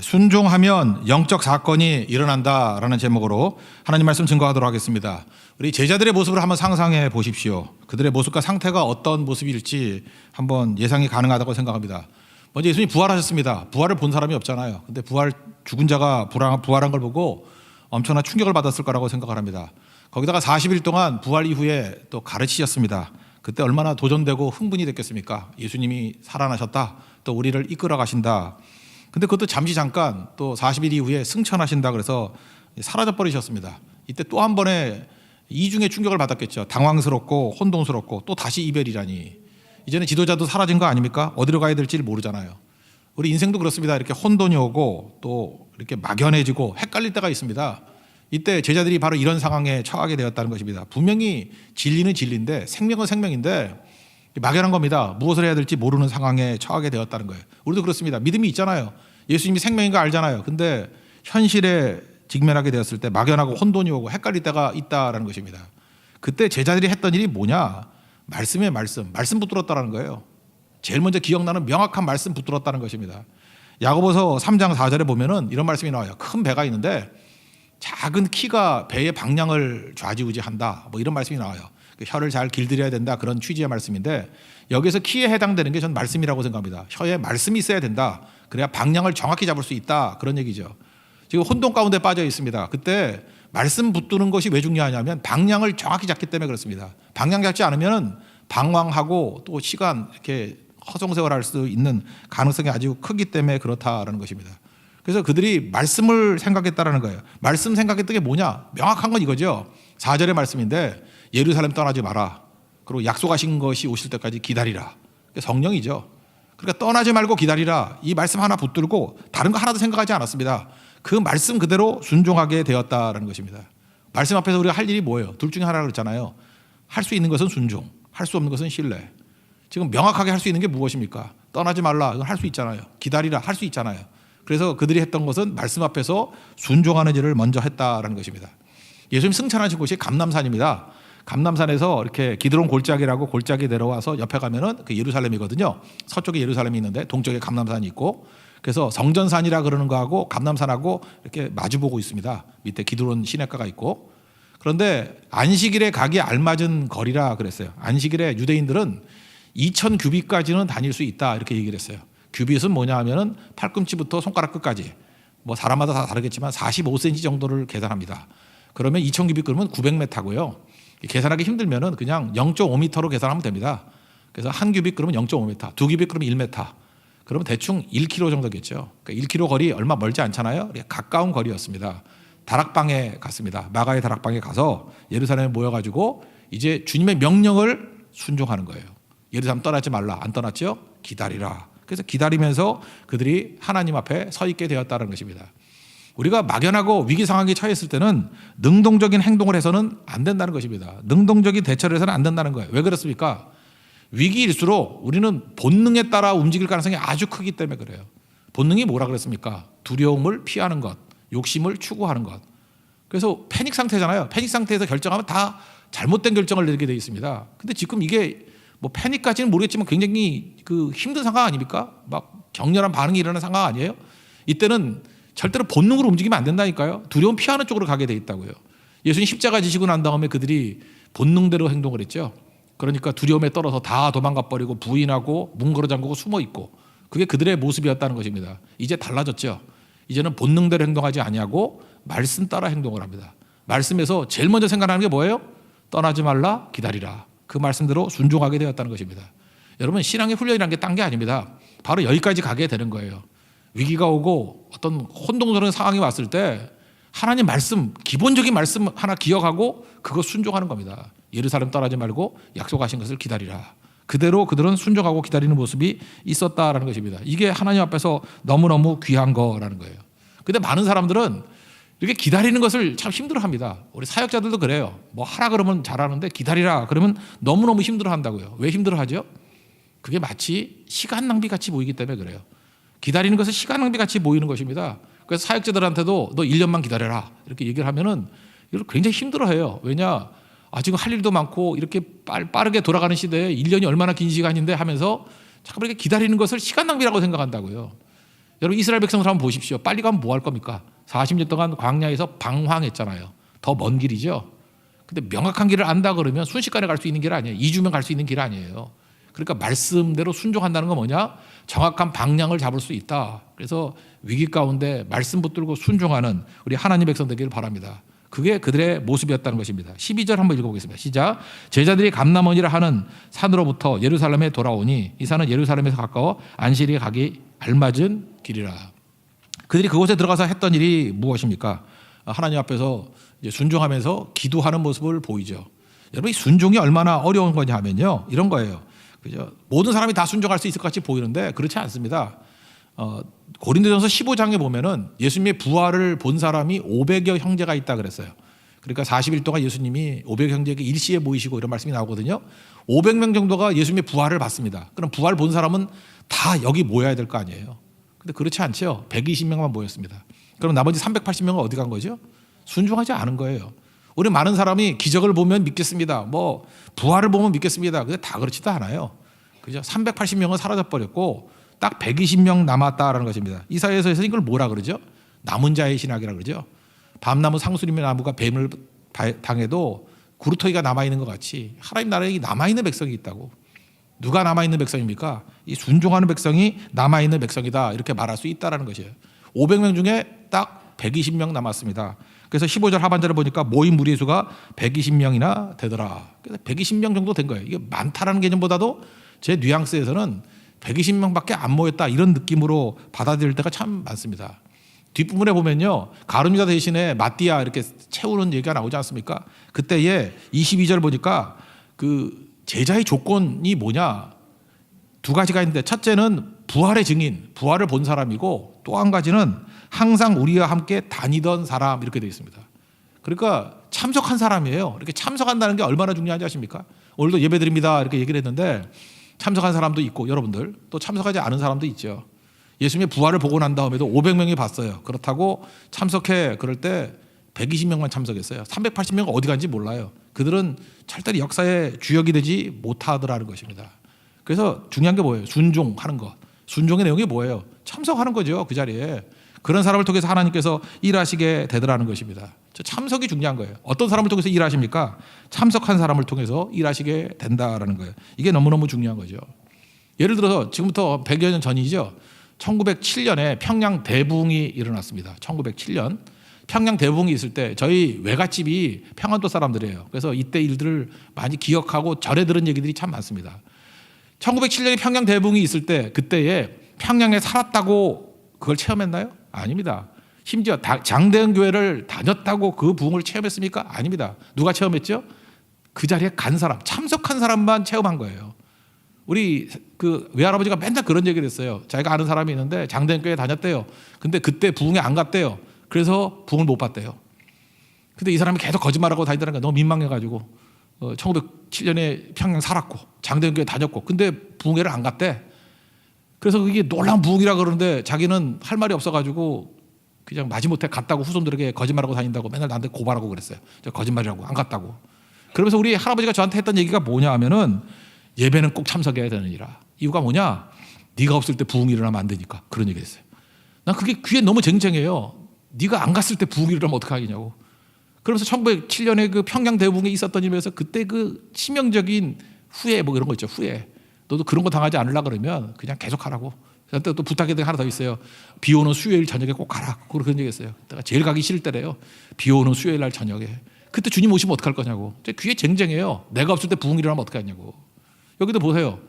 순종하면 영적 사건이 일어난다라는 제목으로 하나님 말씀 증거하도록 하겠습니다. 우리 제자들의 모습을 한번 상상해 보십시오. 그들의 모습과 상태가 어떤 모습일지 한번 예상이 가능하다고 생각합니다. 먼저 예수님이 부활하셨습니다. 부활을 본 사람이 없잖아요. 근데 죽은 자가 부활한 걸 보고 엄청난 충격을 받았을 거라고 생각을 합니다. 거기다가 40일 동안 부활 이후에 또 가르치셨습니다. 그때 얼마나 도전되고 흥분이 됐겠습니까? 예수님이 살아나셨다. 또 우리를 이끌어 가신다. 근데 그것도 잠깐 또 40일 이후에 승천하신다 그래서 사라져 버리셨습니다. 이때 또 한 번의 이중의 충격을 받았겠죠. 당황스럽고 혼동스럽고 또 다시 이별이라니. 이제는 지도자도 사라진 거 아닙니까? 어디로 가야 될지 모르잖아요. 우리 인생도 그렇습니다. 이렇게 혼돈이 오고 또 이렇게 막연해지고 헷갈릴 때가 있습니다. 이때 제자들이 바로 이런 상황에 처하게 되었다는 것입니다. 분명히 진리는 진리인데 생명은 생명인데 막연한 겁니다. 무엇을 해야 될지 모르는 상황에 처하게 되었다는 거예요. 우리도 그렇습니다. 믿음이 있잖아요. 예수님이 생명인 거 알잖아요. 근데 현실에 직면하게 되었을 때 막연하고 혼돈이 오고 헷갈릴 때가 있다라는 것입니다. 그때 제자들이 했던 일이 뭐냐? 말씀에 말씀 붙들었다는 거예요. 제일 먼저 기억나는 명확한 말씀 붙들었다는 것입니다. 야고보서 3장 4절에 보면은 이런 말씀이 나와요. 큰 배가 있는데 작은 키가 배의 방향을 좌지우지한다. 뭐 이런 말씀이 나와요. 혀를 잘 길들여야 된다. 그런 취지의 말씀인데 여기서 키에 해당되는 게 전 말씀이라고 생각합니다. 혀에 말씀이 있어야 된다. 그래야 방향을 정확히 잡을 수 있다. 그런 얘기죠. 지금 혼돈 가운데 빠져 있습니다. 그때 말씀 붙드는 것이 왜 중요하냐면 방향을 정확히 잡기 때문에 그렇습니다. 방향 잡지 않으면 방황하고 또 시간 이렇게 허송세월할 수 있는 가능성이 아주 크기 때문에 그렇다라는 것입니다. 그래서 그들이 말씀을 생각했다라는 거예요. 말씀 생각했던 게 뭐냐? 명확한 건 이거죠. 4절의 말씀인데 예루살렘 떠나지 마라. 그리고 약속하신 것이 오실 때까지 기다리라. 성령이죠. 그러니까 떠나지 말고 기다리라. 이 말씀 하나 붙들고 다른 거 하나도 생각하지 않았습니다. 그 말씀 그대로 순종하게 되었다라는 것입니다. 말씀 앞에서 우리가 할 일이 뭐예요? 둘 중에 하나를 그랬잖아요. 할 수 있는 것은 순종, 할 수 없는 것은 신뢰. 지금 명확하게 할 수 있는 게 무엇입니까? 떠나지 말라. 이건 할 수 있잖아요. 기다리라. 할 수 있잖아요. 그래서 그들이 했던 것은 말씀 앞에서 순종하는 일을 먼저 했다라는 것입니다. 예수님 승천하신 곳이 감람산입니다. 감람산에서 이렇게 기드론 골짜기라고 골짜기 내려와서 옆에 가면은 그 예루살렘이거든요. 서쪽에 예루살렘이 있는데 동쪽에 감람산이 있고 그래서 성전산이라 그러는 거하고 감람산하고 이렇게 마주보고 있습니다. 밑에 기드론 시내가가 있고 그런데 안식일에 가기 알맞은 거리라 그랬어요. 안식일에 유대인들은 2000 규빗까지는 다닐 수 있다 이렇게 얘기를 했어요. 규빗은 뭐냐 하면은 팔꿈치부터 손가락 끝까지 뭐 사람마다 다 다르겠지만 45cm 정도를 계산합니다. 그러면 2000 규빗 그러면 900m고요. 계산하기 힘들면은 그냥 0.5m로 계산하면 됩니다. 그래서 한 규빗 그러면 0.5m, 두 규빗 그러면 1m. 그러면 대충 1km 정도겠죠. 그러니까 1km 거리 얼마 멀지 않잖아요. 가까운 거리였습니다. 다락방에 갔습니다. 마가의 다락방에 가서 예루살렘에 모여가지고 이제 주님의 명령을 순종하는 거예요. 예루살렘 떠나지 말라. 안 떠났죠? 기다리라. 그래서 기다리면서 그들이 하나님 앞에 서 있게 되었다는 것입니다. 우리가 막연하고 위기 상황에 처했을 때는 능동적인 행동을 해서는 안 된다는 것입니다. 능동적인 대처를 해서는 안 된다는 거예요. 왜 그렇습니까? 위기일수록 우리는 본능에 따라 움직일 가능성이 아주 크기 때문에 그래요. 본능이 뭐라 그랬습니까? 두려움을 피하는 것, 욕심을 추구하는 것. 그래서 패닉 상태잖아요. 패닉 상태에서 결정하면 다 잘못된 결정을 내리게 되어 있습니다. 근데 지금 이게 뭐 패닉까지는 모르겠지만 굉장히 그 힘든 상황 아닙니까? 막 격렬한 반응이 일어나는 상황 아니에요? 이때는 절대로 본능으로 움직이면 안 된다니까요. 두려움 피하는 쪽으로 가게 돼 있다고요. 예수님 십자가 지시고 난 다음에 그들이 본능대로 행동을 했죠. 그러니까 두려움에 떨어서 다 도망가 버리고 부인하고 문 걸어 잠그고 숨어 있고 그게 그들의 모습이었다는 것입니다. 이제 달라졌죠. 이제는 본능대로 행동하지 아니하고 말씀 따라 행동을 합니다. 말씀에서 제일 먼저 생각하는 게 뭐예요? 떠나지 말라, 기다리라. 그 말씀대로 순종하게 되었다는 것입니다. 여러분 신앙의 훈련이라는 게 딴 게 아닙니다. 바로 여기까지 가게 되는 거예요. 위기가 오고 어떤 혼동스러운 상황이 왔을 때 하나님 말씀, 기본적인 말씀 하나 기억하고 그거 순종하는 겁니다. 예루살렘 떠나지 말고 약속하신 것을 기다리라. 그대로 그들은 순종하고 기다리는 모습이 있었다라는 것입니다. 이게 하나님 앞에서 너무너무 귀한 거라는 거예요. 근데 많은 사람들은 이렇게 기다리는 것을 참 힘들어합니다. 우리 사역자들도 그래요. 뭐 하라 그러면 잘하는데 기다리라 그러면 너무너무 힘들어한다고요. 왜 힘들어하죠? 그게 마치 시간 낭비 같이 보이기 때문에 그래요. 기다리는 것은 시간 낭비 같이 보이는 것입니다. 그래서 사역자들한테도 너 1년만 기다려라 이렇게 얘기를 하면은 이걸 굉장히 힘들어해요. 왜냐? 지금 할 일도 많고 이렇게 빠르게 돌아가는 시대에 1년이 얼마나 긴 시간인데 하면서 자꾸 이렇게 기다리는 것을 시간 낭비라고 생각한다고요. 여러분 이스라엘 백성들 한번 보십시오. 빨리 가면 뭐 할 겁니까? 40년 동안 광야에서 방황했잖아요. 더 먼 길이죠. 근데 명확한 길을 안다 그러면 순식간에 갈 수 있는 길 아니에요. 2주면 갈 수 있는 길 아니에요. 그러니까 말씀대로 순종한다는 건 뭐냐? 정확한 방향을 잡을 수 있다. 그래서 위기 가운데 말씀 붙들고 순종하는 우리 하나님 백성 되기를 바랍니다. 그게 그들의 모습이었다는 것입니다. 12절 한번 읽어보겠습니다. 시작. 제자들이 감람원이라 하는 산으로부터 예루살렘에 돌아오니 이 산은 예루살렘에서 가까워 안식일에 가기 알맞은 길이라. 그들이 그곳에 들어가서 했던 일이 무엇입니까? 하나님 앞에서 이제 순종하면서 기도하는 모습을 보이죠. 여러분 이 순종이 얼마나 어려운 거냐 하면요, 이런 거예요. 그죠? 모든 사람이 다 순종할 수 있을 것 같이 보이는데 그렇지 않습니다. 고린도전서 15장에 보면은 예수님의 부활을 본 사람이 500여 형제가 있다 그랬어요. 그러니까 40일 동안 예수님이 500 형제에게 일시에 모이시고 이런 말씀이 나오거든요. 500명 정도가 예수님의 부활을 봤습니다. 그럼 부활 본 사람은 다 여기 모여야 될 거 아니에요. 근데 그렇지 않죠. 120명만 모였습니다. 그럼 나머지 380명은 어디 간 거죠? 순종하지 않은 거예요. 우리 많은 사람이 기적을 보면 믿겠습니다. 뭐 부활을 보면 믿겠습니다. 근데 다 그렇지도 않아요. 그죠? 380명은 사라져 버렸고 딱 120명 남았다라는 것입니다. 이사야서에서 이걸 뭐라 그러죠? 남은 자의 신학이라 그러죠. 밤나무 상수림의 나무가 뱀을 당해도 구루터기가 남아있는 것 같이 하나님 나라에 남아있는 백성이 있다고. 누가 남아있는 백성입니까? 이 순종하는 백성이 남아있는 백성이다 이렇게 말할 수 있다는 것이에요. 500명 중에 딱 120명 남았습니다. 그래서 15절 하반절을 보니까 모인 무리의 수가 120명이나 되더라. 그래서 120명 정도 된 거예요. 이게 많다라는 개념보다도 제 뉘앙스에서는 120명밖에 안 모였다 이런 느낌으로 받아들일 때가 참 많습니다. 뒷부분에 보면요, 가룟유다 대신에 마띠아 이렇게 채우는 얘기가 나오지 않습니까? 그때에 22절 보니까 그 제자의 조건이 뭐냐, 두 가지가 있는데 첫째는 부활의 증인, 부활을 본 사람이고 또 한 가지는 항상 우리와 함께 다니던 사람 이렇게 되어 있습니다. 그러니까 참석한 사람이에요. 이렇게 참석한다는 게 얼마나 중요한지 아십니까? 오늘도 예배드립니다 이렇게 얘기를 했는데 참석한 사람도 있고 여러분들 또 참석하지 않은 사람도 있죠. 예수님의 부활을 보고 난 다음에도 500명이 봤어요. 그렇다고 참석해 그럴 때 120명만 참석했어요. 380명은 어디 간지 몰라요. 그들은 절대로 역사의 주역이 되지 못하더라는 것입니다. 그래서 중요한 게 뭐예요? 순종하는 것. 순종의 내용이 뭐예요? 참석하는 거죠. 그 자리에. 그런 사람을 통해서 하나님께서 일하시게 되더라는 것입니다. 참석이 중요한 거예요. 어떤 사람을 통해서 일하십니까? 참석한 사람을 통해서 일하시게 된다라는 거예요. 이게 너무너무 중요한 거죠. 예를 들어서 지금부터 100여 년 전이죠. 1907년에 평양 대붕이 일어났습니다. 1907년 평양 대붕이 있을 때 저희 외갓집이 평안도 사람들이에요. 그래서 이때 일들을 많이 기억하고 절에 들은 얘기들이 참 많습니다. 1907년에 평양 대붕이 있을 때 그때에 평양에 살았다고 그걸 체험했나요? 아닙니다. 심지어 장대현 교회를 다녔다고 그 부흥을 체험했습니까? 아닙니다. 누가 체험했죠? 그 자리에 간 사람, 참석한 사람만 체험한 거예요. 우리 그 외할아버지가 맨날 그런 얘기를 했어요. 자기가 아는 사람이 있는데 장대현 교회에 다녔대요. 근데 그때 부흥에 안 갔대요. 그래서 부흥을 못 봤대요. 근데 이 사람이 계속 거짓말하고 다니다는 게 너무 민망해가지고 1907년에 평양 살았고 장대현 교회 다녔고 근데 부흥회를 안 갔대. 그래서 그게 놀라운 부흥이라 그러는데 자기는 할 말이 없어가지고 그냥 마지못해 갔다고 후손들에게 거짓말하고 다닌다고 맨날 나한테 고발하고 그랬어요. 저 거짓말이라고 안 갔다고. 그러면서 우리 할아버지가 저한테 했던 얘기가 뭐냐 하면은 예배는 꼭 참석해야 되느니라. 이유가 뭐냐? 네가 없을 때 부흥이 일어나면 안 되니까. 그런 얘기 했어요. 난 그게 귀에 너무 쟁쟁해요. 네가 안 갔을 때 부흥이 일어나면 어떡하겠냐고. 그러면서 1907년에 그 평양 대붕에 있었던 일에서 그때 그 치명적인 후회 뭐 이런 거 있죠. 후회. 너도 그런 거 당하지 않으려 그러면 그냥 계속 하라고. 그때 또 부탁이 하나 더 있어요. 비 오는 수요일 저녁에 꼭 가라. 그런 얘기 했어요. 내가 제일 가기 싫을 때래요. 비 오는 수요일 날 저녁에. 그때 주님 오시면 어떡할 거냐고. 귀에 쟁쟁해요. 내가 없을 때 부흥이 일어나면 어떡하냐고. 여기도 보세요.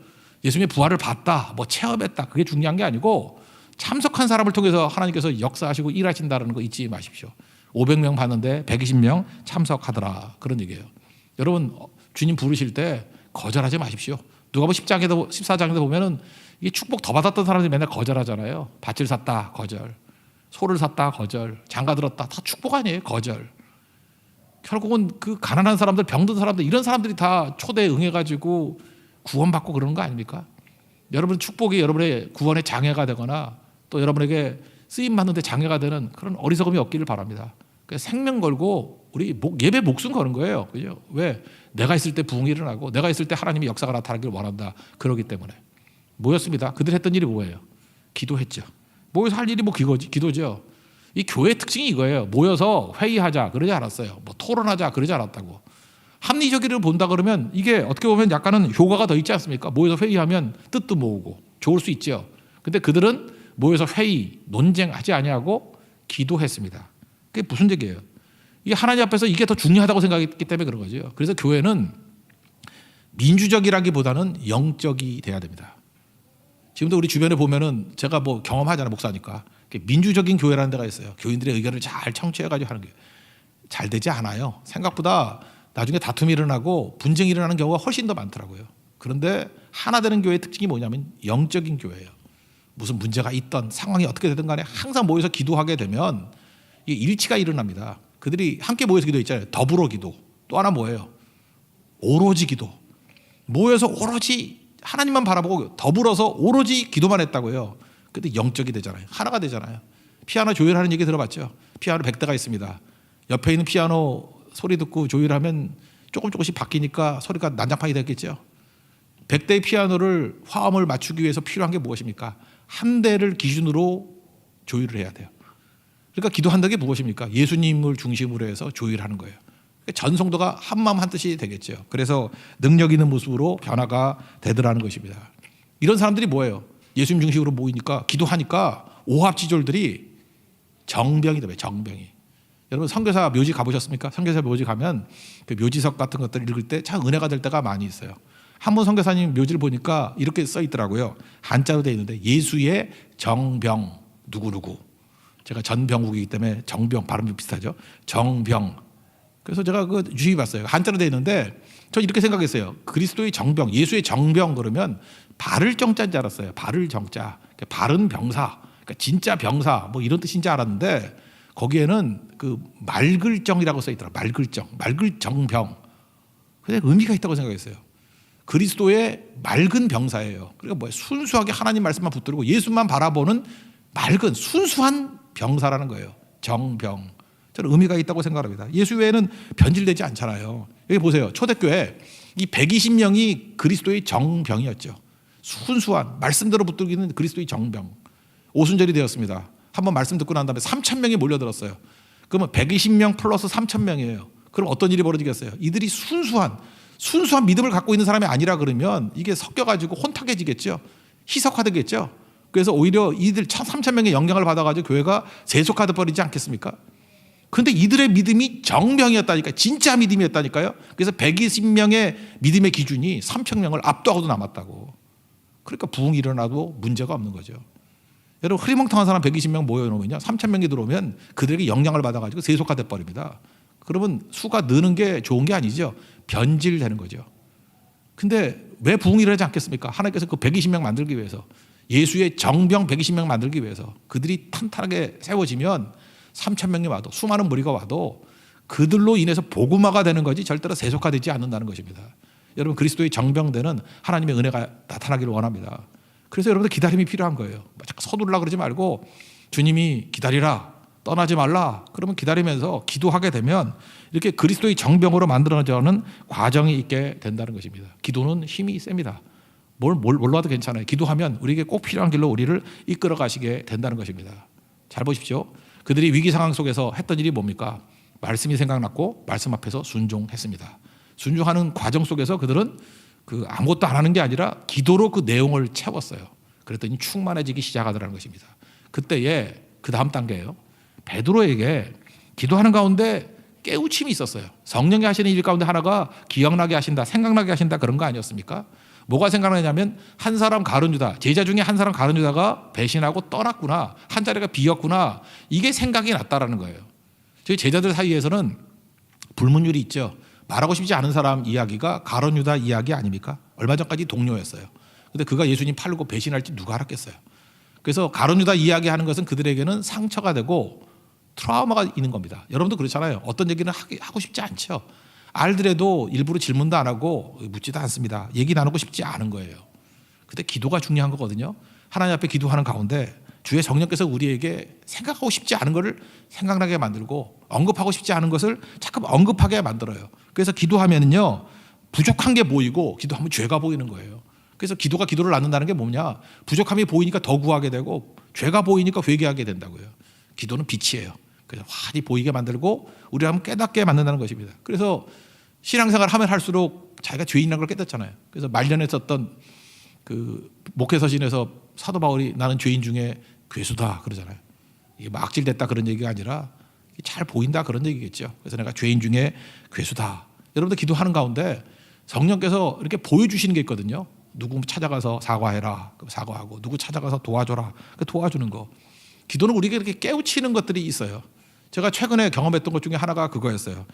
예수님의 부활을 봤다. 뭐 체험했다. 그게 중요한 게 아니고 참석한 사람을 통해서 하나님께서 역사하시고 일하신다는 거 잊지 마십시오. 500명 봤는데 120명 참석하더라. 그런 얘기예요. 여러분 주님 부르실 때 거절하지 마십시오. 누가복음 14장에도 보면은 이게 축복 더 받았던 사람들이 맨날 거절하잖아요. 밭을 샀다 거절, 소를 샀다 거절, 장가 들었다 다 축복 아니에요. 거절. 결국은 그 가난한 사람들, 병든 사람들 이런 사람들이 다 초대에 응해가지고 구원받고 그러는 거 아닙니까? 여러분 축복이 여러분의 구원에 장애가 되거나 또 여러분에게 쓰임 받는데 장애가 되는 그런 어리석음이 없기를 바랍니다. 생명 걸고 우리 예배 목숨 거는 거예요. 그죠? 왜? 내가 있을 때 부흥이 일어나고 내가 있을 때 하나님의 역사가 나타나기를 원한다. 그러기 때문에 모였습니다. 그들 했던 일이 뭐예요? 기도했죠. 모여서 할 일이 뭐 기도죠. 이 교회 특징이 이거예요. 모여서 회의하자 그러지 않았어요. 뭐 토론하자 그러지 않았다고. 합리적으로 본다 그러면 이게 어떻게 보면 약간은 효과가 더 있지 않습니까? 모여서 회의하면 뜻도 모으고 좋을 수 있죠. 근데 그들은 모여서 회의, 논쟁하지 아니하고 기도했습니다. 그게 무슨 얘기예요? 이게 하나님 앞에서 이게 더 중요하다고 생각했기 때문에 그런 거죠. 그래서 교회는 민주적이라기보다는 영적이 돼야 됩니다. 지금도 우리 주변에 보면은 제가 뭐 경험하잖아요, 목사니까. 민주적인 교회라는 데가 있어요. 교인들의 의견을 잘 청취해가지고 하는 게 잘 되지 않아요. 생각보다 나중에 다툼이 일어나고 분쟁이 일어나는 경우가 훨씬 더 많더라고요. 그런데 하나 되는 교회의 특징이 뭐냐면 영적인 교회예요. 무슨 문제가 있던 상황이 어떻게 되든 간에 항상 모여서 기도하게 되면 이게 일치가 일어납니다. 그들이 함께 모여서 기도했잖아요. 더불어 기도. 또 하나 뭐예요? 오로지 기도. 모여서 오로지 하나님만 바라보고 더불어서 오로지 기도만 했다고요. 근데 영적이 되잖아요. 하나가 되잖아요. 피아노 조율하는 얘기 들어봤죠? 피아노 100대가 있습니다. 옆에 있는 피아노 소리 듣고 조율하면 조금씩 바뀌니까 소리가 난장판이 됐겠죠. 100대의 피아노를 화음을 맞추기 위해서 필요한 게 무엇입니까? 한 대를 기준으로 조율을 해야 돼요. 그러니까 기도한다는 게 무엇입니까? 예수님을 중심으로 해서 조율하는 거예요. 전 성도가 한 마음 한 뜻이 되겠죠. 그래서 능력 있는 모습으로 변화가 되더라는 것입니다. 이런 사람들이 뭐예요? 예수님 중심으로 모이니까 기도하니까 오합지졸들이 정병이 돼요. 정병이. 여러분 선교사 묘지 가보셨습니까? 선교사 묘지 가면 그 묘지석 같은 것들 읽을 때 참 은혜가 될 때가 많이 있어요. 한 분 선교사님 묘지를 보니까 이렇게 써 있더라고요. 한자로 되어 있는데 예수의 정병 누구누구. 제가 전병국이기 때문에 정병 발음이 비슷하죠. 정병. 그래서 제가 그 주의 봤어요. 한자로 되어 있는데 전 이렇게 생각했어요. 그리스도의 정병, 예수의 정병 그러면 바를 정자인 줄 알았어요. 바를 정자, 바른 병사, 그러니까 진짜 병사 뭐 이런 뜻인 줄 알았는데 거기에는 그 말글정이라고 써 있더라. 말글정, 말글정병. 근데 의미가 있다고 생각했어요. 그리스도의 맑은 병사예요. 그러니까 뭐예요? 순수하게 하나님 말씀만 붙들고 예수만 바라보는 맑은 순수한 병사라는 거예요. 정병. 저는 의미가 있다고 생각합니다. 예수 외에는 변질되지 않잖아요. 여기 보세요. 초대교회 이 120명이 그리스도의 정병이었죠. 순수한 말씀대로 붙들기는 그리스도의 정병. 오순절이 되었습니다. 한번 말씀 듣고 난 다음에 3,000명이 몰려들었어요. 그러면 120명 플러스 3,000명이에요. 그럼 어떤 일이 벌어지겠어요? 이들이 순수한 믿음을 갖고 있는 사람이 아니라 그러면 이게 섞여가지고 혼탁해지겠죠. 희석화되겠죠. 그래서 오히려 이들 3,000명의 영향을 받아가지고 교회가 세속화돼 버리지 않겠습니까? 그런데 이들의 믿음이 정병이었다니까요. 진짜 믿음이었다니까요. 그래서 120명의 믿음의 기준이 3,000명을 압도하고도 남았다고. 그러니까 부흥이 일어나도 문제가 없는 거죠. 여러분 흐리멍텅한 사람 120명 모여놓으면요. 3,000명이 들어오면 그들에게 영향을 받아가지고 세속화돼 버립니다. 그러면 수가 느는 게 좋은 게 아니죠. 변질되는 거죠. 근데 왜 부흥이 일어나지 않겠습니까? 하나님께서 그 120명 만들기 위해서 예수의 정병 120명 만들기 위해서 그들이 탄탄하게 세워지면 3,000명이 와도 수많은 무리가 와도 그들로 인해서 복음화가 되는 거지 절대로 세속화되지 않는다는 것입니다. 여러분 그리스도의 정병되는 하나님의 은혜가 나타나기를 원합니다. 그래서 여러분들 기다림이 필요한 거예요. 자꾸 서두르려고 그러지 말고 주님이 기다리라 떠나지 말라 그러면 기다리면서 기도하게 되면 이렇게 그리스도의 정병으로 만들어져는 과정이 있게 된다는 것입니다. 기도는 힘이 셉니다. 뭘로 와도 괜찮아요. 기도하면 우리에게 꼭 필요한 길로 우리를 이끌어 가시게 된다는 것입니다. 잘 보십시오. 그들이 위기 상황 속에서 했던 일이 뭡니까? 말씀이 생각났고 말씀 앞에서 순종했습니다. 순종하는 과정 속에서 그들은 그 아무것도 안 하는 게 아니라 기도로 그 내용을 채웠어요. 그랬더니 충만해지기 시작하더라는 것입니다. 그때에 그 다음 단계예요. 베드로에게 기도하는 가운데 깨우침이 있었어요. 성령이 하시는 일 가운데 하나가 기억나게 하신다, 생각나게 하신다 그런 거 아니었습니까? 뭐가 생각나냐면 한 사람 가룟 유다, 제자 중에 한 사람 가룟 유다가 배신하고 떠났구나, 한 자리가 비었구나, 이게 생각이 났다라는 거예요. 저희 제자들 사이에서는 불문율이 있죠. 말하고 싶지 않은 사람 이야기가 가룟 유다 이야기 아닙니까? 얼마 전까지 동료였어요. 근데 그가 예수님 팔고 배신할지 누가 알았겠어요. 그래서 가룟 유다 이야기하는 것은 그들에게는 상처가 되고 트라우마가 있는 겁니다. 여러분도 그렇잖아요. 어떤 얘기는 하고 싶지 않죠. 알더라도 일부러 질문도 안 하고 묻지도 않습니다. 얘기 나누고 싶지 않은 거예요. 근데 기도가 중요한 거거든요. 하나님 앞에 기도하는 가운데 주의 성령께서 우리에게 생각하고 싶지 않은 것을 생각나게 만들고 언급하고 싶지 않은 것을 자꾸 언급하게 만들어요. 그래서 기도하면은요 부족한 게 보이고 기도하면 죄가 보이는 거예요. 그래서 기도가 기도를 낳는다는 게 뭐냐? 부족함이 보이니까 더 구하게 되고 죄가 보이니까 회개하게 된다고요. 기도는 빛이에요. 그래서 환히 보이게 만들고 우리를 한번 깨닫게 만든다는 것입니다. 그래서 신앙생활 하면 할수록 자기가 죄인이라는 걸 깨닫잖아요. 그래서 말년에 썼던 그 목회서신에서 사도 바울이 나는 죄인 중에 괴수다 그러잖아요. 이게 막 악질됐다 그런 얘기가 아니라 잘 보인다 그런 얘기겠죠. 그래서 내가 죄인 중에 괴수다. 여러분들 기도하는 가운데 성령께서 이렇게 보여주시는 게 있거든요. 누구 찾아가서 사과해라. 그럼 사과하고 누구 찾아가서 도와줘라. 도와주는 거. 기도는 우리에게 이렇게 깨우치는 것들이 있어요. 제가 최근에 경험했던 것 중에 하나가 그거였어요.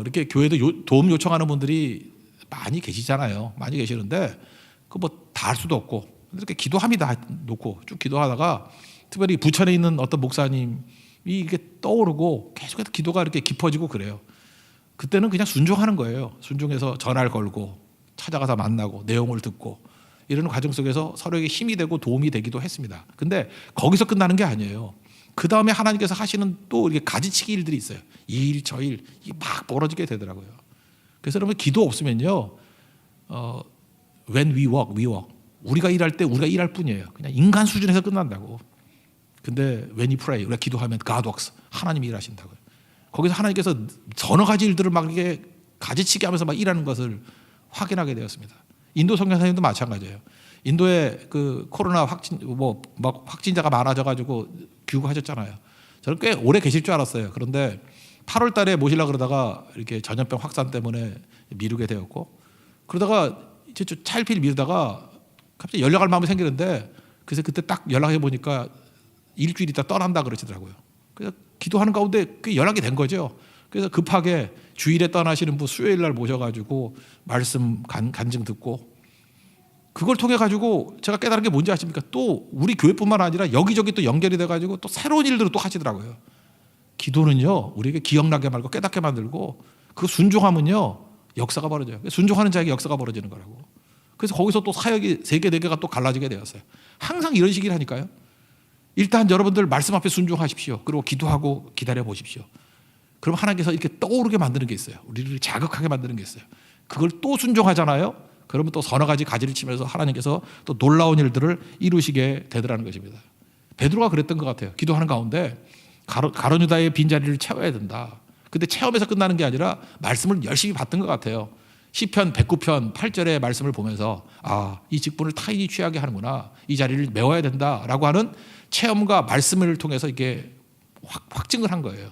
이렇게 교회도 도움 요청하는 분들이 많이 계시잖아요. 많이 계시는데 그 뭐 다 할 수도 없고 이렇게 기도합니다. 놓고 쭉 기도하다가 특별히 부천에 있는 어떤 목사님이 이게 떠오르고 계속해서 기도가 이렇게 깊어지고 그래요. 그때는 그냥 순종하는 거예요. 순종해서 전화를 걸고 찾아가서 만나고 내용을 듣고 이러는 과정 속에서 서로에게 힘이 되고 도움이 되기도 했습니다. 근데 거기서 끝나는 게 아니에요. 그 다음에 하나님께서 하시는 또 이렇게 가지치기 일들이 있어요. 이 일, 저 일, 이게 막 벌어지게 되더라고요. 그래서 여러분 기도 없으면요, when we work, we work. 우리가 일할 때 우리가 일할 뿐이에요. 그냥 인간 수준에서 끝난다고. 근데 when you pray, 우리가 기도하면 God works. 하나님이 일하신다고요. 거기서 하나님께서 서너 가지 일들을 막 이렇게 가지치기 하면서 막 일하는 것을 확인하게 되었습니다. 인도 선교사님도 마찬가지예요. 인도에 그 코로나 확진자가 많아져가지고 귀국하셨잖아요. 저는 꽤 오래 계실 줄 알았어요. 그런데 8월 달에 모시려고 그러다가 이렇게 전염병 확산 때문에 미루게 되었고, 그러다가 이제 좀 차일피일 미루다가 갑자기 연락할 마음이 생기는데, 그래서 그때 딱 연락해 보니까 일주일 있다 떠난다 그러시더라고요. 그래서 기도하는 가운데 그 연락이 된 거죠. 그래서 급하게 주일에 떠나시는 분 수요일 날 모셔가지고 말씀 간증 듣고, 그걸 통해 가지고 제가 깨달은 게 뭔지 아십니까? 또 우리 교회뿐만 아니라 여기저기 또 연결이 돼가지고 또 새로운 일들을 또 하시더라고요. 기도는요, 우리에게 기억나게 말고 깨닫게 만들고, 그 순종하면요 역사가 벌어져요. 순종하는 자에게 역사가 벌어지는 거라고. 그래서 거기서 또 사역이 3개, 4개가 또 갈라지게 되었어요. 항상 이런 식이라니까요. 일단 여러분들 말씀 앞에 순종하십시오. 그리고 기도하고 기다려 보십시오. 그럼 하나님께서 이렇게 떠오르게 만드는 게 있어요. 우리를 자극하게 만드는 게 있어요. 그걸 또 순종하잖아요. 그러면 또 서너 가지 가지를 치면서 하나님께서 또 놀라운 일들을 이루시게 되더라는 것입니다. 베드로가 그랬던 것 같아요. 기도하는 가운데 가룟 유다의 빈자리를 채워야 된다. 근데 체험에서 끝나는 게 아니라 말씀을 열심히 받던 것 같아요. 시편 109편 8절의 말씀을 보면서 이 직분을 타인이 취하게 하는구나. 이 자리를 메워야 된다라고 하는 체험과 말씀을 통해서 이게 확증을 한 거예요.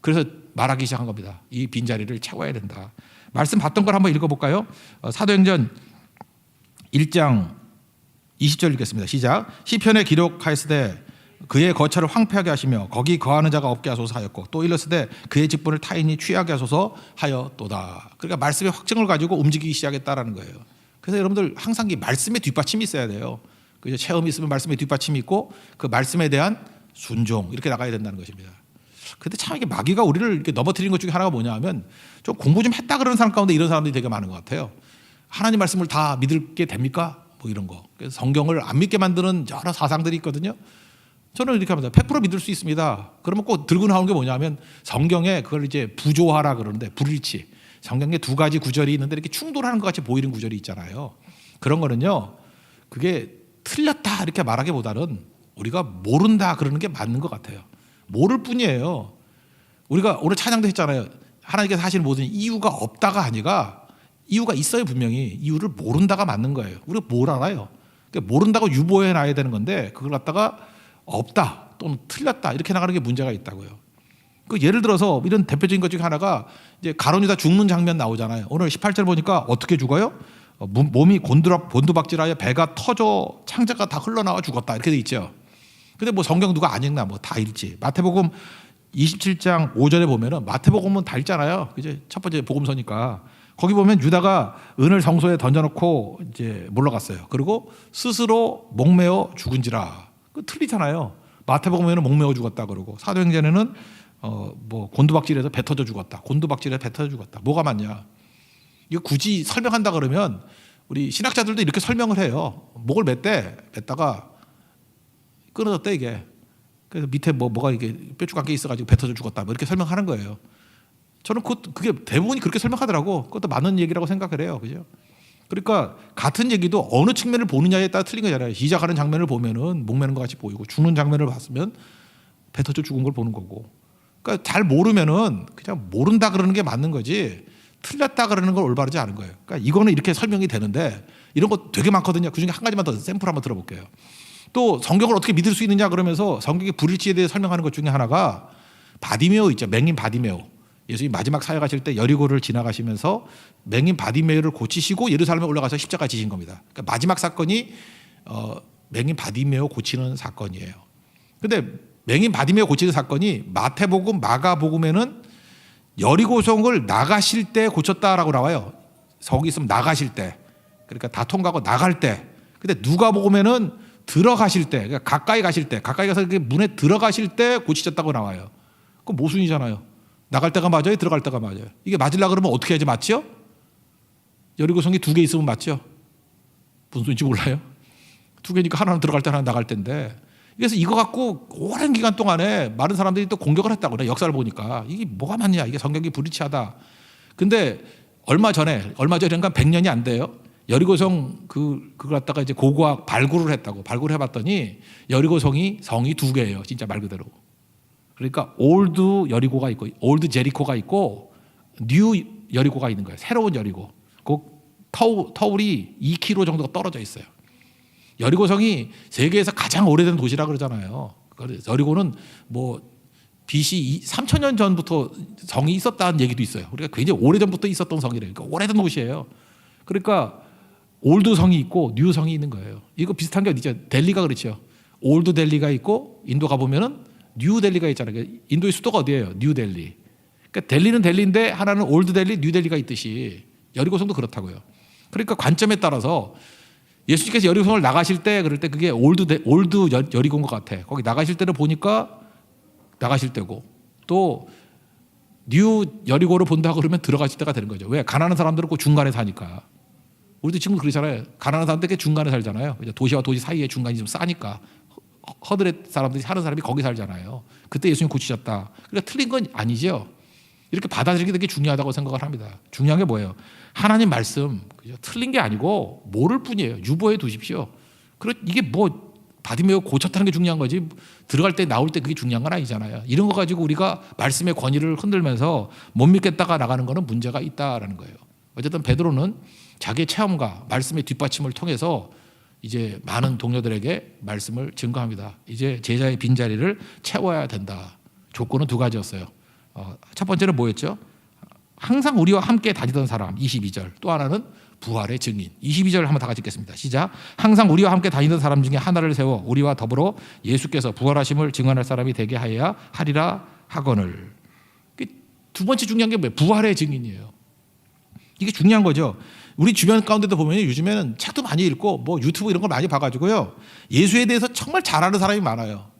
그래서 말하기 시작한 겁니다. 이 빈자리를 채워야 된다. 말씀 받던 걸 한번 읽어볼까요? 사도행전 1장 20절 읽겠습니다. 시작. 시편에 기록하였으되 그의 거처를 황폐하게 하시며 거기 거하는 자가 없게 하소서 하였고, 또 일렀으되 그의 직분을 타인이 취하게 하소서 하였도다. 그러니까 말씀의 확증을 가지고 움직이기 시작했다라는 거예요. 그래서 여러분들 항상 이 말씀의 뒷받침이 있어야 돼요. 그죠? 체험이 있으면 말씀의 뒷받침이 있고 그 말씀에 대한 순종, 이렇게 나가야 된다는 것입니다. 근데 참 이게 마귀가 우리를 이렇게 넘어뜨리는 것 중에 하나가 뭐냐 하면, 좀 공부 좀 했다 그러는 사람 가운데 이런 사람들이 되게 많은 것 같아요. 하나님 말씀을 다 믿게 됩니까? 뭐 이런 거. 그래서 성경을 안 믿게 만드는 여러 사상들이 있거든요. 저는 이렇게 합니다. 100% 믿을 수 있습니다. 그러면 꼭 들고 나오는 게 뭐냐면, 성경에 그걸 이제 부조화라 그러는데, 불일치. 성경에 2가지 구절이 있는데 이렇게 충돌하는 것 같이 보이는 구절이 있잖아요. 그런 거는요, 그게 틀렸다 이렇게 말하기보다는 우리가 모른다 그러는 게 맞는 것 같아요. 모를 뿐이에요. 우리가 오늘 찬양도 했잖아요. 하나님께서 하시는 모든 이유가 없다가 아니라 이유가 있어요. 분명히 이유를 모른다가 맞는 거예요. 우리가 뭘 알아요? 그러니까 모른다고 유보해 놔야 되는 건데, 그걸 갖다가 없다 또는 틀렸다 이렇게 나가는 게 문제가 있다고요. 그 예를 들어서 이런 대표적인 것 중에 하나가 이제 가룟 유다 죽는 장면 나오잖아요. 오늘 18절 보니까 어떻게 죽어요? 몸이 곤두박질하여 배가 터져 창자가 다 흘러나와 죽었다 이렇게 돼 있죠. 근데 뭐 성경 누가 안 읽나? 뭐 다 읽지. 마태복음 27장 5절에 보면은, 마태복음은 다 읽잖아요. 이제 첫 번째 복음서니까. 거기 보면 유다가 은을 성소에 던져놓고 이제 물러갔어요. 그리고 스스로 목매어 죽은지라. 그 틀리잖아요. 마태복음에는 목매어 죽었다 그러고, 사도행전에는 뭐 곤두박질해서 배 터져 죽었다. 곤두박질해서 배 터져 죽었다. 뭐가 맞냐? 이거 굳이 설명한다 그러면 우리 신학자들도 이렇게 설명을 해요. 목을 맸다가 끊어졌대 이게. 그래서 밑에 뭐가 이게 뼈줄 감겨 있어가지고 배 터져 죽었다. 뭐 이렇게 설명하는 거예요. 저는 그게 대부분이 그렇게 설명하더라고. 그것도 맞는 얘기라고 생각을 해요, 그죠? 그러니까 같은 얘기도 어느 측면을 보느냐에 따라 틀린 거잖아요. 시작하는 장면을 보면은 목매는 것 같이 보이고 죽는 장면을 봤으면 배 터져 죽은 걸 보는 거고. 그러니까 잘 모르면은 그냥 모른다 그러는 게 맞는 거지 틀렸다 그러는 건 올바르지 않은 거예요. 그러니까 이거는 이렇게 설명이 되는데 이런 거 되게 많거든요. 그중에 한 가지만 더 샘플 한번 들어볼게요. 또 성경을 어떻게 믿을 수 있느냐 그러면서 성경의 불일치에 대해 설명하는 것 중에 하나가 바디메오 있죠. 맹인 바디메오. 예수님 마지막 사역하실 때 여리고를 지나가시면서 맹인 바디메오를 고치시고 예루살렘에 올라가서 십자가 지신 겁니다. 그러니까 마지막 사건이 맹인 바디메오 고치는 사건이에요. 근데 맹인 바디메오 고치는 사건이 마태복음, 마가복음에는 여리고성을 나가실 때 고쳤다라고 나와요. 거기 있으면 나가실 때. 그러니까 다 통과하고 나갈 때. 근데 누가복음에는 들어가실 때, 그러니까 가까이 가실 때, 가까이 가서 문에 들어가실 때 고치셨다고 나와요. 그건 모순이잖아요. 나갈 때가 맞아요, 들어갈 때가 맞아요. 이게 맞으려고 그러면 어떻게 해야지 맞죠? 여리고성이 2개 있으면 맞죠? 무슨 소리인지 몰라요? 2개니까 하나는 들어갈 때 하나는 나갈 때인데. 그래서 이거 갖고 오랜 기간 동안에 많은 사람들이 또 공격을 했다고 그래. 역사를 보니까 이게 뭐가 맞냐, 이게 성경이 불일치하다. 근데 얼마 전이니까 100년이 안 돼요. 여리고성 그걸 갖다가 이제 고고학 발굴을 했다고. 발굴해봤더니 여리고성이 성이 2개예요, 진짜 말 그대로. 그러니까 올드 여리고가 있고 올드 제리코가 있고 뉴 여리고가 있는 거예요. 새로운 여리고. 그 터울이 2km 정도가 떨어져 있어요. 여리고성이 세계에서 가장 오래된 도시라 그러잖아요. 여리고는 뭐 BC 3000년 전부터 성이 있었다는 얘기도 있어요. 그러니까 굉장히 오래전부터 있었던 성이래요. 그러니까 오래된 도시예요. 그러니까 올드 성이 있고 뉴 성이 있는 거예요. 이거 비슷한 게 어디죠? 델리가 그렇죠. 올드 델리가 있고 인도 가보면은 뉴 델리가 있잖아요. 인도의 수도가 어디예요? 뉴 델리. 그러니까 델리는 델리인데 하나는 올드 델리, 뉴 델리가 있듯이 여리고성도 그렇다고요. 그러니까 관점에 따라서 예수님께서 여리고성을 나가실 때 그럴 때 그게 올드 여리고인 것 같아. 거기 나가실 때를 보니까 나가실 때고 또 뉴 여리고를 본다 그러면 들어가실 때가 되는 거죠. 왜? 가난한 사람들은 그 중간에 사니까. 우리도 지금 그러잖아요. 가난한 사람들 중간에 살잖아요. 도시와 도시 사이에 중간이 좀 싸니까 허들의 사람들이 사는 사람이 거기 살잖아요. 그때 예수님 고치셨다. 그러니까 틀린 건 아니죠. 이렇게 받아들이게 되게 중요하다고 생각을 합니다. 중요한 게 뭐예요? 하나님 말씀 그죠? 틀린 게 아니고 모를 뿐이에요. 유보해 두십시오. 이게 뭐 바디메오 고쳤다는 게 중요한 거지 들어갈 때 나올 때 그게 중요한 건 아니잖아요. 이런 거 가지고 우리가 말씀의 권위를 흔들면서 못 믿겠다가 나가는 거는 문제가 있다라는 거예요. 어쨌든 베드로는 자기의 체험과 말씀의 뒷받침을 통해서 이제 많은 동료들에게 말씀을 증거합니다. 이제 제자의 빈자리를 채워야 된다. 조건은 2가지였어요. 첫 번째는 뭐였죠? 항상 우리와 함께 다니던 사람 22절. 또 하나는 부활의 증인. 22절 한번 다 같이 읽겠습니다. 시작. 항상 우리와 함께 다니던 사람 중에 하나를 세워 우리와 더불어 예수께서 부활하심을 증언할 사람이 되게 하여야 하리라 하거늘. 2번째 중요한 게 뭐예요? 부활의 증인이에요. 이게 중요한 거죠. 우리 주변 가운데도 보면 요즘에는 책도 많이 읽고 뭐 유튜브 이런 걸 많이 봐가지고요. 예수에 대해서 정말 잘 아는 사람이 많아요.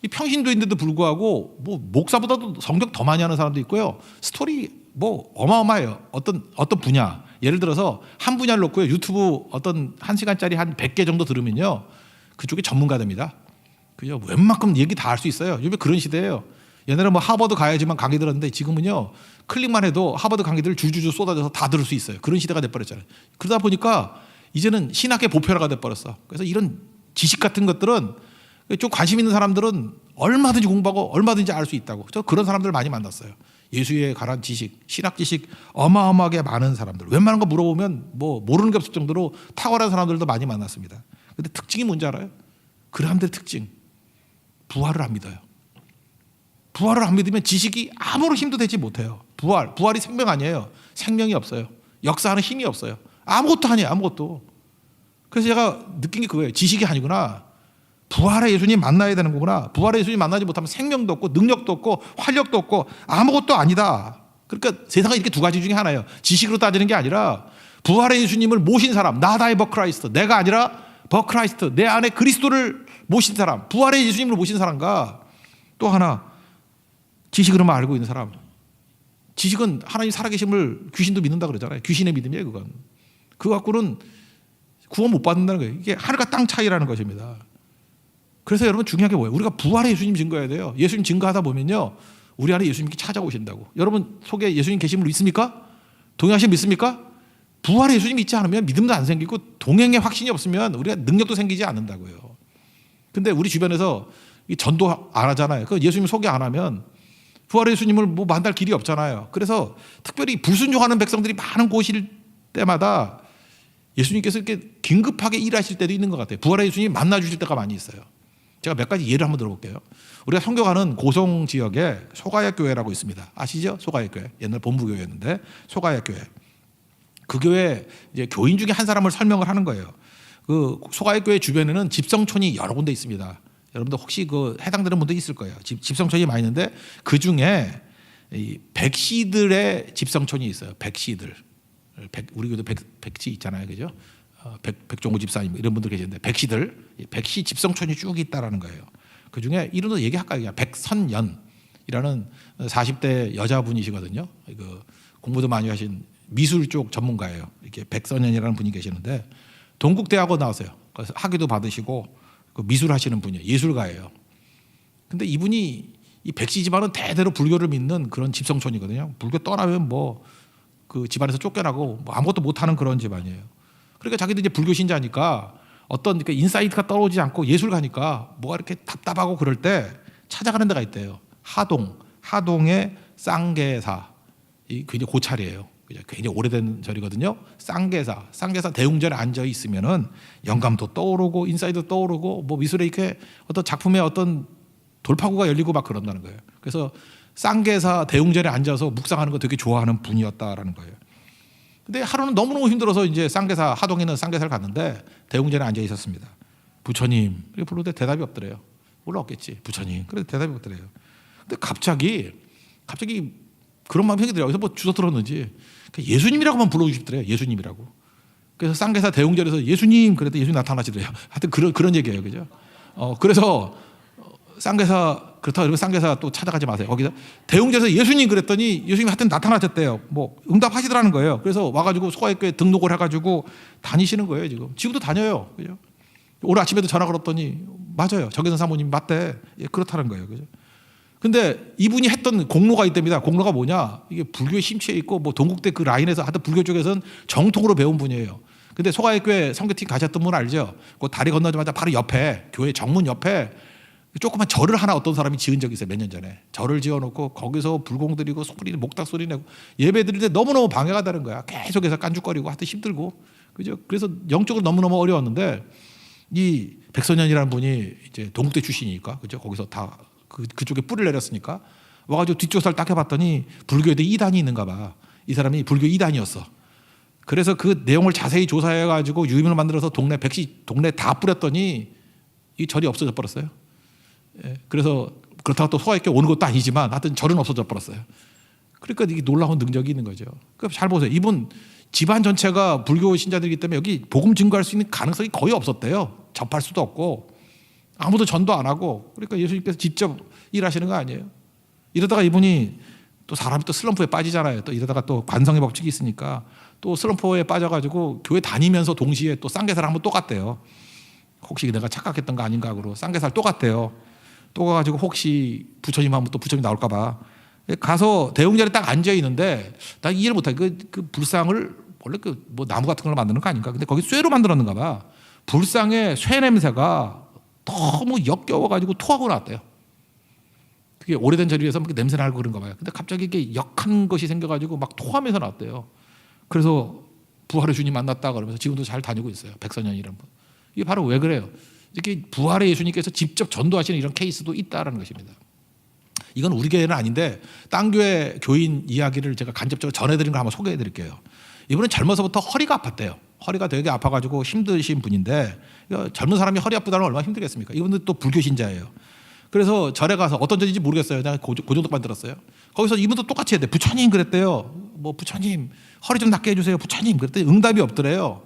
이 평신도인데도 불구하고 뭐 목사보다도 성경 더 많이 하는 사람도 있고요. 스토리 뭐 어마어마해요. 어떤 분야. 예를 들어서 한 분야를 놓고요. 유튜브 어떤 1시간짜리 한 100개 정도 들으면요. 그쪽에 전문가 됩니다. 그죠? 웬만큼 얘기 다 할 수 있어요. 요즘에 그런 시대예요. 옛날에 뭐 하버드 가야지만 강의 들었는데 지금은요. 클릭만 해도 하버드 강의들을 줄줄줄 쏟아져서 다 들을 수 있어요. 그런 시대가 돼버렸잖아요. 그러다 보니까 이제는 신학의 보편화가 돼버렸어. 그래서 이런 지식 같은 것들은 좀 관심 있는 사람들은 얼마든지 공부하고 얼마든지 알 수 있다고. 저 그런 사람들을 많이 만났어요. 예수에 관한 지식, 신학 지식 어마어마하게 많은 사람들. 웬만한 거 물어보면 뭐 모르는 게 없을 정도로 탁월한 사람들도 많이 만났습니다. 근데 특징이 뭔지 알아요? 그 사람들의 특징. 부활을 안 믿어요. 부활을 안 믿으면 지식이 아무런 힘도 되지 못해요. 부활이 생명 아니에요. 생명이 없어요. 역사하는 힘이 없어요. 아무것도 아니에요. 아무것도. 그래서 제가 느낀 게 그거예요. 지식이 아니구나. 부활의 예수님 만나야 되는 거구나. 부활의 예수님 만나지 못하면 생명도 없고 능력도 없고 활력도 없고 아무것도 아니다. 그러니까 세상은 이렇게 2가지 중에 하나예요. 지식으로 따지는 게 아니라 부활의 예수님을 모신 사람, 나다의 버크라이스트, 내가 아니라 버크라이스트, 내 안에 그리스도를 모신 사람, 부활의 예수님을 모신 사람과 또 하나 지식으로만 알고 있는 사람. 지식은 하나님 살아계심을 귀신도 믿는다 그러잖아요. 귀신의 믿음이에요, 그건. 그거 갖고는 구원 못 받는다는 거예요. 이게 하늘과 땅 차이라는 것입니다. 그래서 여러분 중요한 게 뭐예요? 우리가 부활의 예수님 증거해야 돼요. 예수님 증거하다 보면요. 우리 안에 예수님이 찾아오신다고. 여러분 속에 예수님 계심을 믿습니까? 동의하시면 믿습니까? 부활의 예수님 믿지 않으면 믿음도 안 생기고 동행의 확신이 없으면 우리가 능력도 생기지 않는다고요. 근데 우리 주변에서 이 전도 안 하잖아요. 그 예수님 소개 안 하면 부활의 예수님을 뭐 만날 길이 없잖아요. 그래서 특별히 불순종하는 백성들이 많은 곳일 때마다 예수님께서 이렇게 긴급하게 일하실 때도 있는 것 같아요. 부활의 예수님 만나 주실 때가 많이 있어요. 제가 몇 가지 예를 한번 들어볼게요. 우리가 선교가는 고성 지역에 소가약 교회라고 있습니다. 아시죠? 소가약 교회. 옛날 본부교회였는데 소가약 교회. 그 교회 이제 교인 중에 한 사람을 설명을 하는 거예요. 그 소가약 교회 주변에는 집성촌이 여러 군데 있습니다. 여러분들 혹시 그 해당되는 분들 있을 거예요. 집성촌이 많이 있는데 그 중에 이 백시들의 집성촌이 있어요. 백시들. 우리 교도 백시 있잖아요, 그죠? 백종호 집사님 이런 분들 계시는데 백시 집성촌이 쭉 있다라는 거예요. 그 중에 이름도 얘기할까요? 그냥 백선연이라는 40대 여자분이시거든요. 그 공부도 많이 하신 미술 쪽 전문가예요. 이렇게 백선연이라는 분이 계시는데 동국대학원 나왔어요. 그래서 학위도 받으시고 그 미술하시는 분이에요. 예술가예요. 근데 이분이 이 백시 집안은 대대로 불교를 믿는 그런 집성촌이거든요. 불교 떠나면 뭐 그 집안에서 쫓겨나고 뭐 아무것도 못하는 그런 집안이에요. 그러니까 자기도 이제 불교 신자니까 어떤 그 인사이트가 떠오르지 않고 예술가니까 뭐가 이렇게 답답하고 그럴 때 찾아가는 데가 있대요. 하동의 쌍계사. 이 굉장히 고찰이에요. 굉장히 오래된 절이거든요. 쌍계사 대웅전에 앉아 있으면은 영감도 떠오르고 인사이트도 떠오르고 뭐 미술에 이렇게 어떤 작품의 어떤 돌파구가 열리고 막 그런다는 거예요. 그래서 쌍계사 대웅전에 앉아서 묵상하는 거 되게 좋아하는 분이었다라는 거예요. 근데 하루는 너무너무 힘들어서 이제 하동에 있는 쌍계사를 갔는데 대웅전에 앉아 있었습니다. 부처님 이렇게 불렀는데 대답이 없더래요. 올라왔겠지. 부처님. 그래도 대답이 없더래요. 근데 갑자기 그런 마음이 생기더라고요. 그래서 뭐 주워 들었는지 예수님이라고만 불러주시더래요. 예수님이라고. 그래서 쌍계사 대웅전에서 예수님 그랬더니 예수님 나타나시더래요. 하여튼 그런 얘기예요. 그죠? 그래서 쌍계사 그렇다고 그러면 쌍계사 또 찾아가지 마세요. 거기서 대웅전에서 예수님 그랬더니 예수님이 하여튼 나타나셨대요. 뭐 응답하시더라는 거예요. 그래서 와가지고 소가액교회 등록을 해가지고 다니시는 거예요. 지금도 다녀요. 그죠? 오늘 아침에도 전화 걸었더니 맞아요. 정혜선 사모님 맞대. 예, 그렇다는 거예요. 그죠? 근데 이분이 했던 공로가 있답니다. 공로가 뭐냐? 이게 불교에 심취해 있고 뭐 동국대 그 라인에서 하여튼 불교 쪽에서는 정통으로 배운 분이에요. 근데 소가액교회 선교팀 가셨던 분 알죠? 그 다리 건너자마자 바로 옆에 교회 정문 옆에 조그만 절을 하나 어떤 사람이 지은 적이 있어요. 몇 년 전에. 절을 지어놓고 거기서 불공 드리고 목탁 소리 내고 예배 드릴 때 너무너무 방해가 되는 거야. 계속해서 깐죽거리고 하여튼 힘들고. 그죠? 그래서 영적으로 너무너무 어려웠는데 이 백선연이라는 분이 이제 동국대 출신이니까 그죠? 거기서 다 그쪽에 뿌리를 내렸으니까 와가지고 뒷조사를 딱 해봤더니 불교에 이단이 있는가 봐. 이 사람이 불교 이단이었어. 그래서 그 내용을 자세히 조사해가지고 유인을 만들어서 동네 다 뿌렸더니 이 절이 없어져 버렸어요. 예, 그래서 그렇다고 또 소가액교회 오는 것도 아니지만 하여튼 절은 없어져 버렸어요. 그러니까 이게 놀라운 능력이 있는 거죠. 그러니까 잘 보세요. 이분 집안 전체가 불교 신자들이기 때문에 여기 복음 증거할 수 있는 가능성이 거의 없었대요. 접할 수도 없고 아무도 전도 안 하고 그러니까 예수님께서 직접 일하시는 거 아니에요. 이러다가 이분이 또 사람이 또 슬럼프에 빠지잖아요. 또 이러다가 또 관성의 법칙이 있으니까 또 슬럼프에 빠져가지고 교회 다니면서 동시에 또 쌍계사를 한번 또 갔대요. 혹시 내가 착각했던 거 아닌가 하고 쌍계사를 또 갔대요. 또 가가지고 혹시 부처님 하면 또 부처님 나올까 봐 가서 대웅전에 딱 앉아 있는데 나 이해를 못해. 그 불상을 원래 그 뭐 나무 같은 걸 만드는 거 아닌가? 근데 거기 쇠로 만들었는가 봐. 불상에 쇠 냄새가 너무 역겨워가지고 토하고 나왔대요. 그게 오래된 절이라서 냄새 나고 그런가 봐요. 근데 갑자기 이게 역한 것이 생겨가지고 막 토하면서 나왔대요. 그래서 부활의 주님 만났다 그러면서 지금도 잘 다니고 있어요. 백선연이라는 분. 이게 바로 왜 그래요? 이렇게 부활의 예수님께서 직접 전도하시는 이런 케이스도 있다라는 것입니다. 이건 우리 교회는 아닌데 딴 교회 교인 이야기를 제가 간접적으로 전해드린 걸 한번 소개해드릴게요. 이분은 젊어서부터 허리가 아팠대요. 허리가 되게 아파가지고 힘드신 분인데 젊은 사람이 허리 아프다는 얼마나 힘들겠습니까? 이분은 또 불교 신자예요. 그래서 절에 가서 어떤 절인지 모르겠어요. 내가 고정독반 들었어요. 거기서 이분도 똑같이 했대. 부처님 그랬대요. 뭐 부처님 허리 좀 낫게 해주세요. 부처님 그랬더니 응답이 없더래요.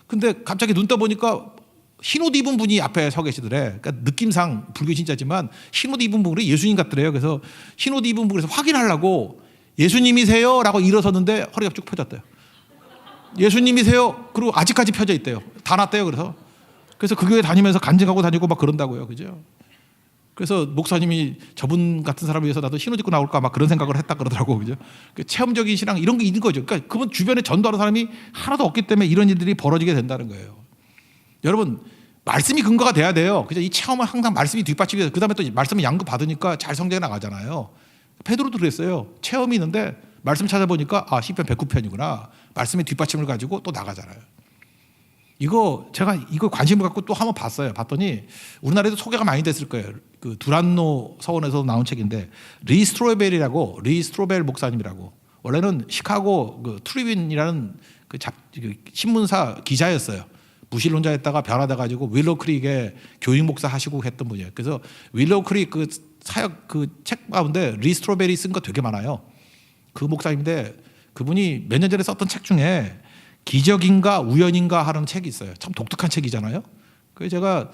근데 갑자기 눈 떠보니까 흰옷 입은 분이 앞에 서 계시더래. 그러니까 느낌상 불교 신자지만 흰옷 입은 분이 예수님 같더래요. 그래서 흰옷 입은 분에서 확인하려고 예수님이세요? 라고 일어섰는데 허리가 쭉 펴졌대요. 예수님이세요? 그리고 아직까지 펴져 있대요. 다 났대요. 그래서 그 교회 다니면서 간증하고 다니고 막 그런다고요. 그죠? 그래서 목사님이 저분 같은 사람을 위해서 나도 신옷 입고 나올까 막 그런 생각을 했다 그러더라고. 그죠? 그 체험적인 신앙 이런 게 있는 거죠. 그러니까 그분 주변에 전도하는 사람이 하나도 없기 때문에 이런 일들이 벌어지게 된다는 거예요. 여러분 말씀이 근거가 돼야 돼요. 그죠? 이 체험은 항상 말씀이 뒷받침이 돼요. 그다음에 또 말씀을 양급 받으니까 잘 성장해 나가잖아요. 베드로도 그랬어요. 체험이 있는데 말씀 찾아보니까 아 시편 109편이구나. 말씀의 뒷받침을 가지고 또 나가잖아요. 제가 이거 관심을 갖고 또 한번 봤어요. 봤더니 우리나라에도 소개가 많이 됐을 거예요. 그 두란노 서원에서 나온 책인데 리 스트로벨 목사님이라고 원래는 시카고 그 트리빈이라는 그 신문사 기자였어요. 무신론자였다가 변화돼가지고 윌로우 크릭에 교육 목사 하시고 했던 분이에요. 그래서 윌로우 크릭 그 사역 그 책 가운데 리 스트로벨이 쓴 거 되게 많아요. 그 목사님인데 그분이 몇 년 전에 썼던 책 중에 기적인가 우연인가 하는 책이 있어요. 참 독특한 책이잖아요. 그래서 제가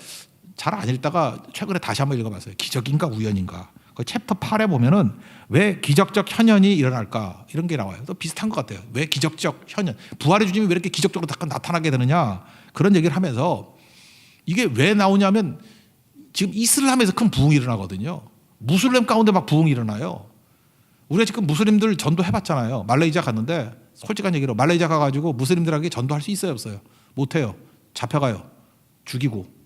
잘 안 읽다가 최근에 다시 한번 읽어봤어요. 기적인가 우연인가. 그 챕터 8에 보면은 왜 기적적 현현이 일어날까 이런 게 나와요. 또 비슷한 것 같아요. 왜 기적적 현현, 부활의 주님이 왜 이렇게 기적적으로 나타나게 되느냐 그런 얘기를 하면서 이게 왜 나오냐면 지금 이슬람에서 큰 부흥이 일어나거든요. 무슬림 가운데 막 부흥이 일어나요. 우리가 지금 무슬림들 전도해봤잖아요. 말레이시아 갔는데 솔직한 얘기로 말레이시아 가가지고 무슬림들에게 전도할 수 있어요 없어요? 못해요. 잡혀가요. 죽이고.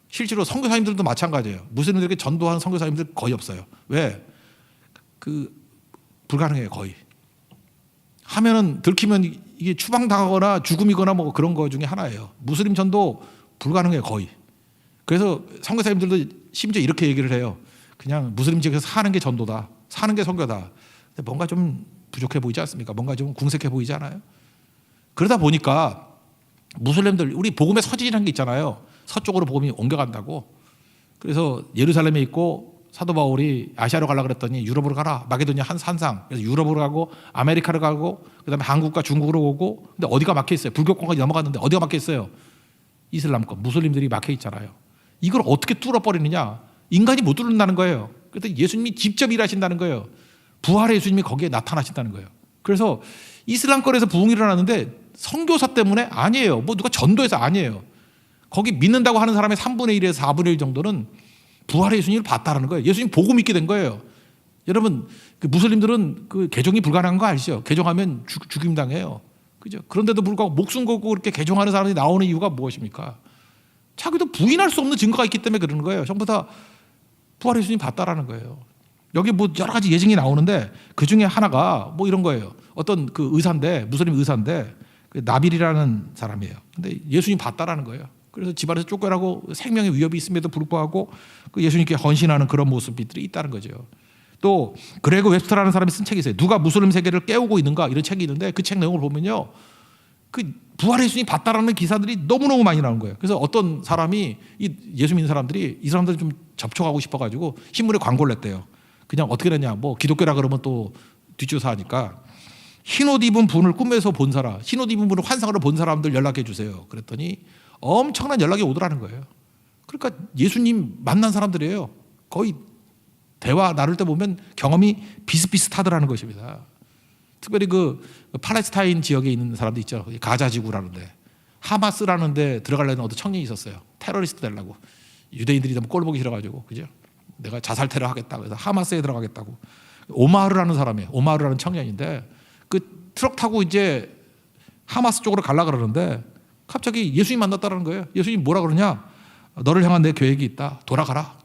실제로 선교사님들도 마찬가지예요. 무슬림들에게 전도하는 선교사님들 거의 없어요. 왜? 불가능해요 거의. 하면은 들키면 이게 추방당하거나 죽음이거나 뭐 그런 거 중에 하나예요. 무슬림 전도 불가능해요 거의. 그래서 선교사님들도 심지어 이렇게 얘기를 해요. 그냥 무슬림 지역에서 사는 게 전도다. 사는 게 선교다. 근데 뭔가 좀 부족해 보이지 않습니까? 뭔가 좀 궁색해 보이지 않아요? 그러다 보니까 무슬림들 우리 복음의 서진이라는 게 있잖아요. 서쪽으로 복음이 옮겨간다고. 그래서 예루살렘에 있고 사도 바울이 아시아로 가려고 그랬더니 유럽으로 가라. 마게도니아 한 산상. 그래서 유럽으로 가고 아메리카로 가고 그다음에 한국과 중국으로 오고. 근데 어디가 막혀 있어요? 불교권까지 넘어갔는데 어디가 막혀 있어요? 이슬람권, 무슬림들이 막혀 있잖아요. 이걸 어떻게 뚫어버리느냐? 인간이 못 뚫는다는 거예요. 그래서 예수님이 직접 일하신다는 거예요. 부활의 예수님이 거기에 나타나신다는 거예요. 그래서 이슬람권에서 부흥이 일어나는데 선교사 때문에 아니에요. 뭐 누가 전도해서 아니에요. 거기 믿는다고 하는 사람의 3분의 1에서 4분의 1 정도는 부활의 예수님을 봤다라는 거예요. 예수님 보고 믿게 된 거예요. 여러분 그 무슬림들은 그 개종이 불가능한 거 아시죠? 개종하면 죽임 당해요. 그죠? 그런데도 불구하고 목숨 걸고 그렇게 개종하는 사람이 나오는 이유가 무엇입니까? 자기도 부인할 수 없는 증거가 있기 때문에 그러는 거예요. 전부 다 부활의 예수님 봤다라는 거예요. 여기 뭐 여러 가지 예증이 나오는데 그 중에 하나가 뭐 이런 거예요. 어떤 그 의사인데 무슬림 의사인데 그 나빌이라는 사람이에요. 근데 예수님 봤다라는 거예요. 그래서 집안에서 쫓겨나고 생명의 위협이 있음에도 불구하고 그 예수님께 헌신하는 그런 모습들이 있다는 거죠. 또 그레고 웹스터라는 사람이 쓴 책이 있어요. 누가 무슬림 세계를 깨우고 있는가 이런 책이 있는데 그 책 내용을 보면요. 그 부활의 예수님 봤다라는 기사들이 너무너무 많이 나오는 거예요. 그래서 어떤 사람이 예수 믿는 사람들이 이 사람들 좀 접촉하고 싶어가지고 신문에 광고를 냈대요. 그냥 어떻게 됐냐. 뭐 기독교라 그러면 또 뒷조사하니까 흰옷 입은 분을 꿈에서 본 사람, 흰옷 입은 분을 환상으로 본 사람들 연락해 주세요. 그랬더니 엄청난 연락이 오더라는 거예요. 그러니까 예수님 만난 사람들이에요. 거의 대화 나눌 때 보면 경험이 비슷비슷하더라는 것입니다. 특별히 그 팔레스타인 지역에 있는 사람도 있죠. 가자 지구라는데 하마스라는 데 들어가려는 어떤 청년이 있었어요. 테러리스트 되려고. 유대인들이 너무 꼴 보기 싫어가지고 그죠? 내가 자살 테러 하겠다. 그래서 하마스에 들어가겠다고. 오마르라는 사람이에요. 오마르라는 청년인데 그 트럭 타고 이제 하마스 쪽으로 가려고 그러는데 갑자기 예수님 만났다는 거예요. 예수님 뭐라 그러냐? 너를 향한 내 계획이 있다. 돌아가라.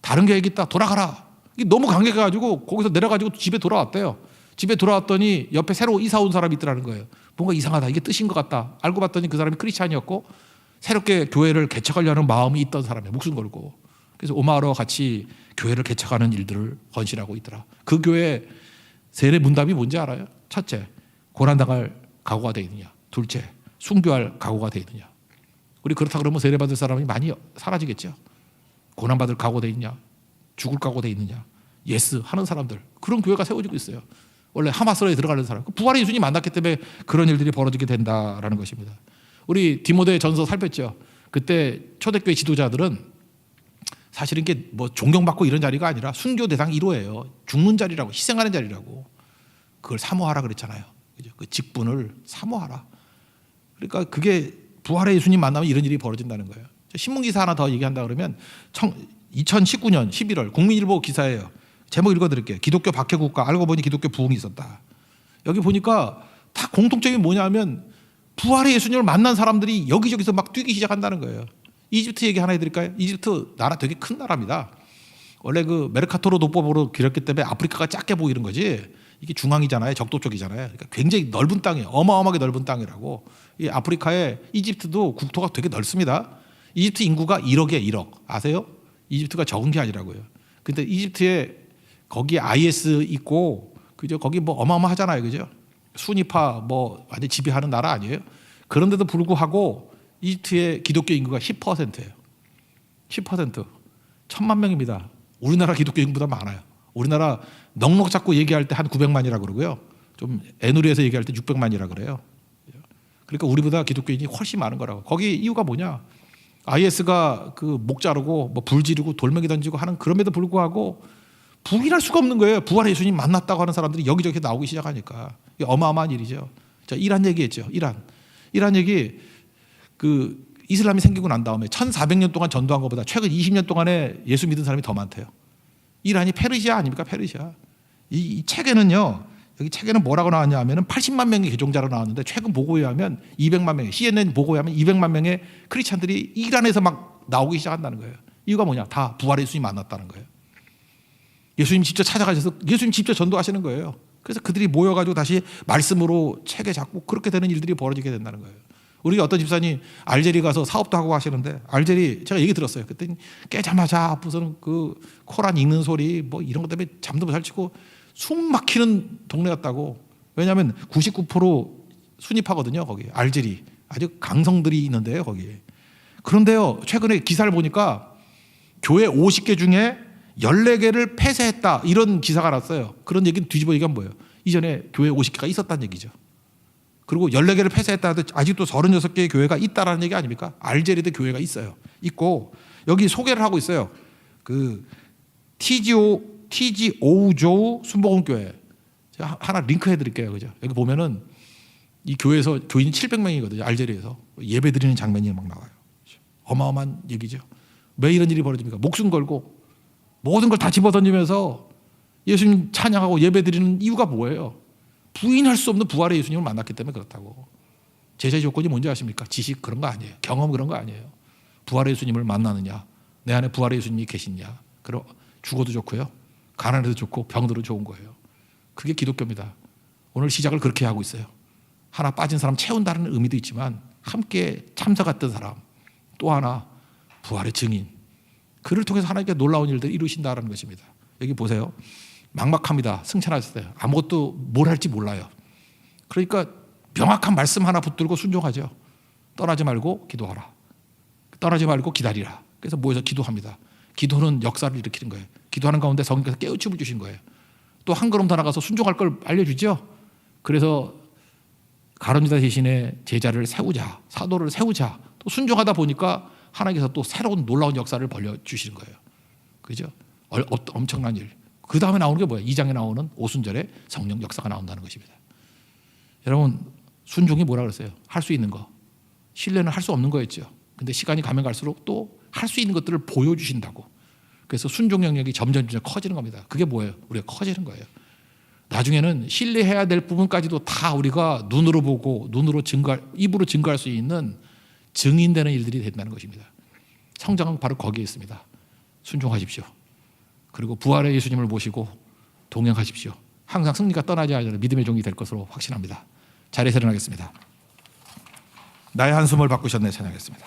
다른 계획이 있다. 돌아가라. 이게 너무 강력해가지고 거기서 내려가지고 집에 돌아왔대요. 집에 돌아왔더니 옆에 새로 이사 온 사람이 있더라는 거예요. 뭔가 이상하다. 이게 뜻인 것 같다. 알고 봤더니 그 사람이 크리스찬이었고 새롭게 교회를 개척하려는 마음이 있던 사람이에요. 목숨 걸고. 그래서 오마르와 같이 교회를 개척하는 일들을 헌신하고 있더라. 그 교회 세례 문답이 뭔지 알아요? 첫째, 고난당할 각오가 되어 있느냐. 둘째, 순교할 각오가 되어 있느냐. 우리 그렇다 그러면 세례받을 사람이 많이 사라지겠죠. 고난받을 각오가 되어 있냐. 죽을 각오가 되어 있느냐. 예스 하는 사람들. 그런 교회가 세워지고 있어요. 원래 하마스로에 들어가는 사람. 부활의 예수님 만났기 때문에 그런 일들이 벌어지게 된다라는 것입니다. 우리 디모데 전서 살폈죠. 그때 초대교회 지도자들은 사실은 이게 뭐 존경받고 이런 자리가 아니라 순교 대상 1호예요. 죽는 자리라고, 희생하는 자리라고. 그걸 사모하라 그랬잖아요. 그죠? 그 직분을 사모하라. 그러니까 그게 부활의 예수님 만나면 이런 일이 벌어진다는 거예요. 신문 기사 하나 더 얘기한다 그러면 2019년 11월 국민일보 기사예요. 제목 읽어드릴게요. 기독교 박해국가 알고 보니 기독교 부흥이 있었다. 여기 보니까 다 공통점이 뭐냐면 부활의 예수님을 만난 사람들이 여기저기서 막 뛰기 시작한다는 거예요. 이집트 얘기 하나 해드릴까요? 이집트 나라 되게 큰 나라입니다. 원래 그 메르카토르 도법으로 길었기 때문에 아프리카가 작게 보이는 거지. 이게 중앙이잖아요. 적도 쪽이잖아요. 그러니까 굉장히 넓은 땅이에요. 어마어마하게 넓은 땅이라고. 이 아프리카의 이집트도 국토가 되게 넓습니다. 이집트 인구가 1억에 1억. 아세요? 이집트가 적은 게 아니라고요. 근데 이집트에 거기에 IS 있고 그죠? 거기 뭐 어마어마하잖아요. 그죠? 수니파 뭐 완전 지배하는 나라 아니에요? 그런데도 불구하고 이집트의 기독교 인구가 10%예요. 10%. 1,000만 명입니다. 우리나라 기독교 인구보다 많아요. 우리나라 넉넉 잡고 얘기할 때 한 900만이라고 그러고요. 좀 애누리에서 얘기할 때 600만이라고 그래요. 그러니까 우리보다 기독교인이 훨씬 많은 거라고. 거기 이유가 뭐냐? IS가 그 목 자르고 뭐 불 지르고 돌멩이 던지고 하는 그럼에도 불구하고 부인할 수가 없는 거예요. 부활의 예수님 만났다고 하는 사람들이 여기저기 나오기 시작하니까. 이게 어마어마한 일이죠. 자, 이란 얘기했죠. 이란 얘기 그 이슬람이 생기고 난 다음에 1400년 동안 전도한 것보다 최근 20년 동안에 예수 믿은 사람이 더 많대요. 이란이 페르시아 아닙니까? 페르시아. 이 책에는요. 여기 책에는 뭐라고 나왔냐 하면은 80만 명의 개종자로 나왔는데 최근 보고에 하면 200만 명의 CNN 보고에 하면 200만 명의 크리스찬들이 이란에서 막 나오기 시작한다는 거예요. 이유가 뭐냐? 다 부활의 예수님 만났다는 거예요. 예수님 직접 찾아가셔서 예수님 직접 전도하시는 거예요. 그래서 그들이 모여가지고 다시 말씀으로 책에 잡고 그렇게 되는 일들이 벌어지게 된다는 거예요. 우리 어떤 집사님 알제리 가서 사업도 하고 하시는데 알제리 제가 얘기 들었어요. 그때 깨자마자 무슨 그 코란 읽는 소리 뭐 이런 것 때문에 잠도 못 잘 치고 숨 막히는 동네였다고. 왜냐하면 99% 순위파거든요. 거기 알제리 아주 강성들이 있는데요. 거기. 그런데요. 최근에 기사를 보니까 교회 50개 중에 14개를 폐쇄했다. 이런 기사가 났어요. 그런 얘기는 뒤집어 얘기하면 뭐예요? 이전에 교회 50개가 있었다는 얘기죠. 그리고 14개를 폐쇄했다 해도 아직도 36개의 교회가 있다라는 얘기 아닙니까? 알제리도 교회가 있어요. 있고 여기 소개를 하고 있어요. 그 TG 오우조우 순복음교회. 제가 하나 링크 해드릴게요. 그죠? 여기 보면은 이 교회에서 교인이 700명이거든요. 알제리에서 예배 드리는 장면이 막 나와요. 어마어마한 얘기죠. 왜 이런 일이 벌어집니까? 목숨 걸고 모든 걸 다 집어던지면서 예수님 찬양하고 예배 드리는 이유가 뭐예요? 부인할 수 없는 부활의 예수님을 만났기 때문에 그렇다고. 제자의 조건이 뭔지 아십니까? 지식 그런 거 아니에요. 경험 그런 거 아니에요. 부활의 예수님을 만나느냐, 내 안에 부활의 예수님이 계시냐. 그럼 죽어도 좋고요, 가난해도 좋고 병들어도 좋은 거예요. 그게 기독교입니다. 오늘 시작을 그렇게 하고 있어요. 하나 빠진 사람 채운다는 의미도 있지만 함께 참석했던 사람, 또 하나 부활의 증인, 그를 통해서 하나님께 놀라운 일들을 이루신다는 것입니다. 여기 보세요. 막막합니다. 승천하셨어요. 아무것도 뭘 할지 몰라요. 그러니까 명확한 말씀 하나 붙들고 순종하죠. 떠나지 말고 기도하라. 떠나지 말고 기다리라. 그래서 모여서 기도합니다. 기도는 역사를 일으키는 거예요. 기도하는 가운데 성령께서 깨우침을 주신 거예요. 또 한 걸음 더 나가서 순종할 걸 알려주죠. 그래서 가룟유다 대신에 제자를 세우자, 사도를 세우자. 또 순종하다 보니까 하나님께서 또 새로운 놀라운 역사를 벌려주시는 거예요. 그죠? 엄청난 일. 그 다음에 나오는 게 뭐예요? 2장에 나오는 오순절에 성령 역사가 나온다는 것입니다. 여러분, 순종이 뭐라 그랬어요? 할 수 있는 거. 신뢰는 할 수 없는 거였죠. 근데 시간이 가면 갈수록 또 할 수 있는 것들을 보여주신다고. 그래서 순종 영역이 점점 커지는 겁니다. 그게 뭐예요? 우리가 커지는 거예요. 나중에는 신뢰해야 될 부분까지도 다 우리가 눈으로 보고 눈으로 입으로 증거할 수 있는 증인되는 일들이 된다는 것입니다. 성장은 바로 거기에 있습니다. 순종하십시오. 그리고 부활의 예수님을 모시고 동행하십시오. 항상 승리가 떠나지 않는 믿음의 종이 될 것으로 확신합니다. 자리에서 일어나겠습니다. 나의 한숨을 바꾸셨네 찬양하겠습니다.